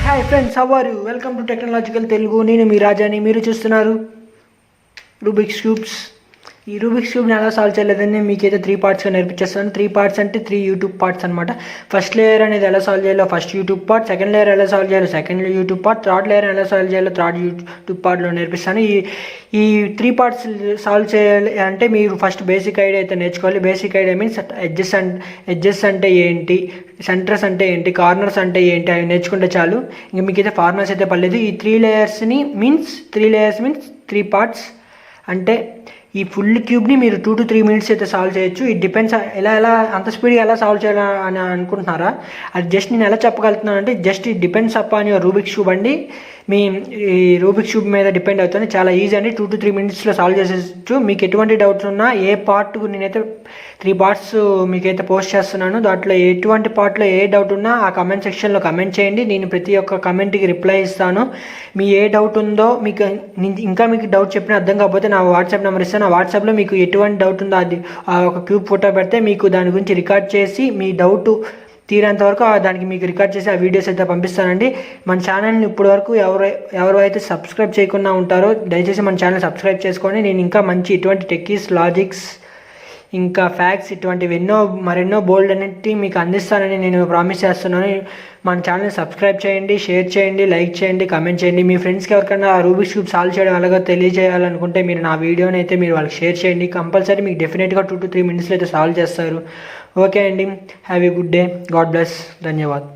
Hi friends, how are you? Welcome to technological Telugu. నేను మీ రాజాని. మీరు చూస్తున్నారు రూబిక్స్ క్యూబ్స్. ఈ రూబిక్స్ క్యూబ్ని ఎలా సాల్వ్ చేయలేదని మీకైతే 3 పార్ట్స్గా నేర్పించేస్తాను. 3 పార్ట్స్ అంటే 3 యూట్యూబ్ పార్ట్స్ అనమాట. ఫస్ట్ లేయర్ అనేది ఎలా సాల్వ్ చేయాలో first YouTube part, second layer ఎలా సాల్వ్ చేయాలో second YouTube part, third layer ఎలా సాల్వ్ చేయాలో థర్డ్ యూట్యూబ్ పార్ట్లో నేర్పిస్తాను. ఈ 3 పార్ట్స్ సాల్వ్ చేయాలి అంటే మీరు ఫస్ట్ బేసిక్ ఐడియా అయితే నేర్చుకోవాలి. బేసిక్ ఐడియా మీన్స్ ఎడ్జెస్ అంటే ఏంటి, సెంటర్స్ అంటే ఏంటి, కార్నర్స్ అంటే ఏంటి, అవి నేర్చుకుంటే చాలు. ఇంకా మీకైతే ఫార్ములాస్ అయితే పర్లేదు. ఈ 3 లేయర్స్ మీన్స్ 3 పార్ట్స్ అంటే ఈ ఫుల్ క్యూబ్ని మీరు 2 to 3 minutes అయితే సాల్వ్ చేయొచ్చు. ఇట్ డిపెండ్స్ ఎలా అంత స్పీడ్గా ఎలా సాల్వ్ చేయాలని అనుకుంటున్నారా? అది జస్ట్ నేను ఎలా చెప్పగలుగుతున్నాను అంటే just it depends upon your Rubik's cube అండి. మీ ఈ రూబిక్స్ క్యూబ్ మీద డిపెండ్ అవుతుంది. చాలా ఈజీ అండి. 2 to 3 minutesలో సాల్వ్ చేసేయచ్చు. మీకు ఎటువంటి డౌట్స్ ఉన్నా ఏ పార్ట్ నేనైతే 3 parts మీకైతే పోస్ట్ చేస్తున్నాను. దాంట్లో ఎటువంటి పార్ట్లో ఏ డౌట్ ఉన్నా ఆ కమెంట్ సెక్షన్లో కమెంట్ చేయండి. నేను ప్రతి ఒక్క కమెంట్కి రిప్లై ఇస్తాను. మీ ఏ డౌట్ ఉందో మీకు ఇంకా మీకు డౌట్ చెప్పినా అర్థం కాకపోతే నా వాట్సాప్ నెంబర్ ఇస్తాను. ఆ వాట్సాప్లో మీకు ఎటువంటి డౌట్ ఉందో అది ఒక క్యూబ్ ఫోటో పెడితే మీకు దాని గురించి రికార్డ్ చేసి మీ డౌట్ తీరేంత వరకు దానికి మీకు రికార్డ్ చేసి ఆ వీడియోస్ అయితే పంపిస్తానండి. మన ఛానల్ని ఇప్పటి వరకు ఎవరైతే సబ్స్క్రైబ్ చేయకుండా ఉంటారో దయచేసి మన ఛానల్ సబ్స్క్రైబ్ చేసుకోండి. నేను ఇంకా మంచి ఇటువంటి టెక్కీస్, లాజిక్స్, ఇంకా ఫ్యాక్ట్స్ ఇటువంటివి మరెన్నో బోల్డ్ అనేవి మీకు అందిస్తానని నేను ప్రామిస్ చేస్తున్నాను. మన ఛానల్ని సబ్స్క్రైబ్ చేయండి, షేర్ చేయండి, లైక్ చేయండి, కామెంట్ చేయండి. మీ ఫ్రెండ్స్కి ఎవరికైనా రూబిక్స్ క్యూబ్ సాల్వ్ చేయడం ఎలాగో తెలియజేయాలనుకుంటే మీరు నా వీడియోని అయితే మీరు వాళ్ళకి షేర్ చేయండి. కంపల్సరీ మీకు డెఫినెట్గా 2 to 3 minutesలో అయితే సాల్వ్ చేస్తారు. ఓకే అండి, have a good day. God bless. ధన్యవాద్.